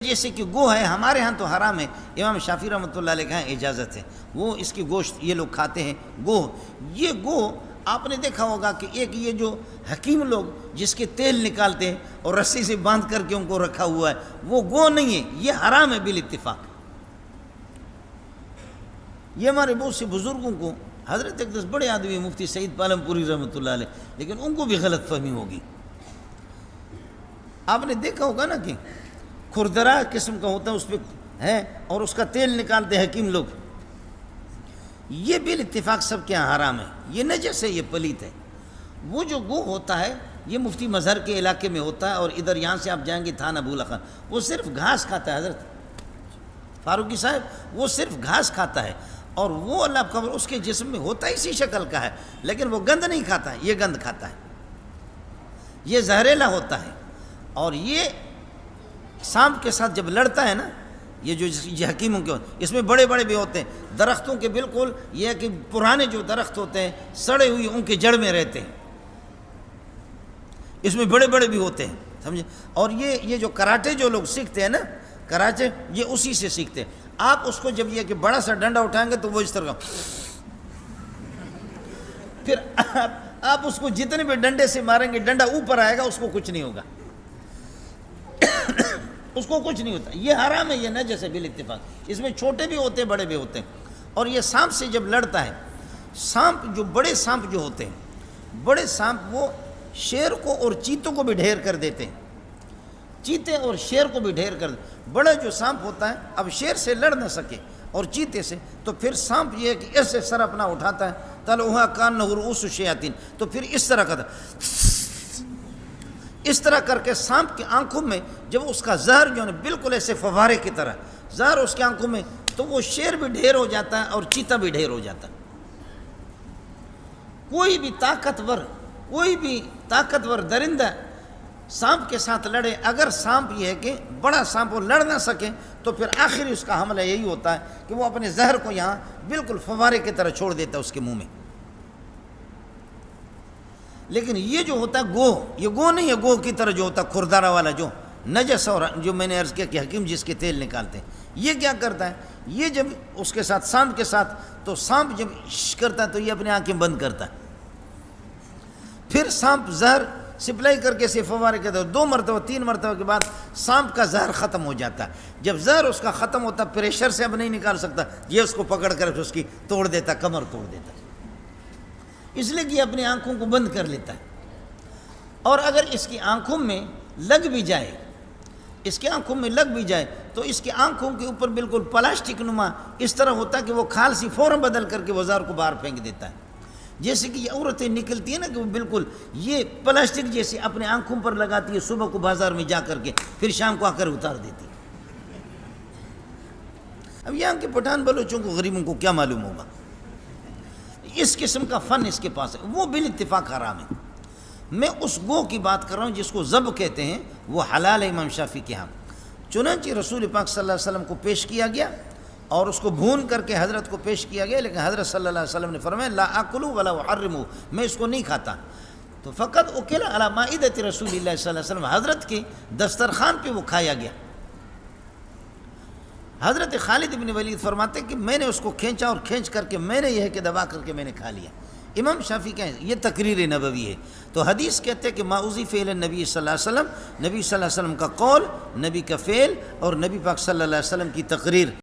جیسے کہ گو ہے، ہمارے ہاں تو حرام ہے، امام شافعی رحمۃ اللہ علیہ کے ہاں اجازت ہے، وہ اس کی گوشت یہ لوگ کھاتے ہیں۔ گو، یہ گو آپ نے دیکھا ہوگا کہ ایک یہ جو حکیم لوگ جس کے تیل نکالتے ہیں اور رسی سے باندھ کر کے ان کو رکھا ہوا ہے، وہ گو نہیں ہے، یہ حرام ہے بالاتفاق۔ یہ ہمارے بہت سے بزرگوں کو، حضرت اقدس بڑے آدمی مفتی سعید پالم پوری رحمۃ اللہ علیہ، لیکن ان کو بھی غلط فہمی ہوگی۔ آپ نے دیکھا ہوگا نا کہ کھردرا قسم کا ہوتا ہے، اس پہ ہے اور اس کا تیل نکالتے ہیں حکیم لوگ، یہ بالاتفاق سب کے یہاں حرام ہے، یہ نجس ہے، یہ پلیت ہے۔ وہ جو گو ہوتا ہے یہ مفتی مظہر کے علاقے میں ہوتا ہے، اور ادھر یہاں سے آپ جائیں گے تھانہ بولا خان، وہ صرف گھاس کھاتا ہے، حضرت فاروقی صاحب وہ صرف گھاس کھاتا ہے، اور وہ اللہ کا خبر اس کے جسم میں ہوتا اسی شکل کا ہے، لیکن وہ گند نہیں کھاتا ہے، یہ گند کھاتا ہے، یہ زہریلا ہوتا ہے۔ اور یہ سانپ کے ساتھ جب لڑتا ہے نا، یہ جو حکیموں کے اس میں بڑے بڑے بھی ہوتے ہیں، درختوں کے بالکل یہ ہے کہ پرانے جو درخت ہوتے ہیں سڑے ہوئے ان کے جڑ میں رہتے ہیں، اس میں بڑے بڑے بھی ہوتے ہیں، سمجھے۔ اور یہ جو کراٹے جو لوگ سیکھتے ہیں نا، کراٹے یہ اسی سے سیکھتے ہیں۔ آپ اس کو جب یہ کہ بڑا سا ڈنڈا اٹھائیں گے تو وہ اس طرح کا، پھر آپ اس کو جتنے بھی ڈنڈے سے ماریں گے ڈنڈا اوپر آئے گا، اس کو کچھ نہیں ہوگا، اس کو کچھ نہیں ہوتا۔ یہ حرام ہے، یہ نجس ہے بالاتفاق۔ اس میں چھوٹے بھی ہوتے ہیں بڑے بھی ہوتے ہیں۔ اور یہ سانپ سے جب لڑتا ہے، سانپ جو بڑے سانپ جو ہوتے ہیں، بڑے سانپ وہ شیر کو اور چیتوں کو بھی ڈھیر کر دیتے ہیں، چیتے اور شیر کو بھی ڈھیر کر دیتے۔ بڑا جو سانپ ہوتا ہے اب شیر سے لڑ نہ سکے اور چیتے سے، تو پھر سانپ یہ ہے کہ ایسے سر اپنا اٹھاتا ہے، تلوہا کان رؤوس الشیاطین، تو پھر اس طرح کرتا ہے، اس طرح کر کے سانپ کی آنکھوں میں جب اس کا زہر جو ہے بالکل ایسے فوارے کی طرح زہر اس کی آنکھوں میں، تو وہ شیر بھی ڈھیر ہو جاتا ہے اور چیتا بھی ڈھیر ہو جاتا ہے۔ کوئی بھی طاقتور درندہ سانپ کے ساتھ لڑے، اگر سانپ یہ ہے کہ بڑا سانپ وہ لڑ نہ سکے، تو پھر آخری اس کا حملہ یہی ہوتا ہے کہ وہ اپنے زہر کو یہاں بالکل فوارے کی طرح چھوڑ دیتا ہے اس کے منہ میں۔ لیکن یہ جو ہوتا ہے گو، یہ گو نہیں ہے، گو کی طرح جو ہوتا ہے کھردارا والا جو نجس، اور جو میں نے عرض کیا کہ حکیم جس کے تیل نکالتے ہیں، یہ کیا کرتا ہے، یہ جب اس کے ساتھ سانپ کے ساتھ، تو سانپ جب کرتا ہے تو یہ اپنی آنکھیں بند کرتا ہے، پھر سانپ زہر سپلائی کر کے فوارے کے دو 2 مرتبہ 3 مرتبہ کے بعد سانپ کا زہر ختم ہو جاتا ہے۔ جب زہر اس کا ختم ہوتا ہے، پریشر سے اب نہیں نکال سکتا، یہ اس کو پکڑ کر اس کی توڑ دیتا، کمر توڑ دیتا، اس لیے کہ یہ اپنی آنکھوں کو بند کر لیتا ہے۔ اور اگر اس کی آنکھوں میں لگ بھی جائے، اس کی آنکھوں میں لگ بھی جائے، تو اس کی آنکھوں کے اوپر بالکل پلاسٹک نما اس طرح ہوتا ہے کہ وہ کھال سی فوراً بدل کر کے وہ زہر کو باہر پھینک دیتا ہے۔ جیسے کہ یہ عورتیں نکلتی ہیں نا کہ وہ بالکل یہ پلاسٹک جیسے اپنے آنکھوں پر لگاتی ہے، صبح کو بازار میں جا کر کے پھر شام کو آ کر اتار دیتی ہے۔ اب یہاں کے پٹھان بلوچوں کو، غریبوں کو کیا معلوم ہوگا؟ اس قسم کا فن اس کے پاس ہے، وہ بالاتفاق حرام ہے۔ میں اس گو کی بات کر رہا ہوں جس کو ذبح کہتے ہیں، وہ حلال ہے امام شافعی کے ہاں۔ چنانچہ رسول پاک صلی اللہ علیہ وسلم کو پیش کیا گیا اور اس کو بھون کر کے حضرت کو پیش کیا گیا، لیکن حضرت صلی اللہ علیہ وسلم نے فرمایا لا آکلو ولا احرمو، میں اس کو نہیں کھاتا۔ تو فقط اکل علی مائدۃ رسول اللہ صلی اللہ علیہ وسلم، حضرت کے دسترخوان پہ وہ کھایا گیا۔ حضرت خالد بن ولید فرماتے کہ میں نے اس کو کھینچا اور کھینچ کر کے میں نے یہ ہے کہ دبا کر کے میں نے کھا لیا۔ امام شافعی کہیں یہ تقریر نبوی ہے۔ تو حدیث کہتے ہیں کہ ما اضیف الی النبی صلی اللہ علیہ وسلم، نبی صلی اللہ علیہ وسلم کا قول، نبی کا فعل اور نبی پاک صلی اللہ علیہ وسلم کی تقریر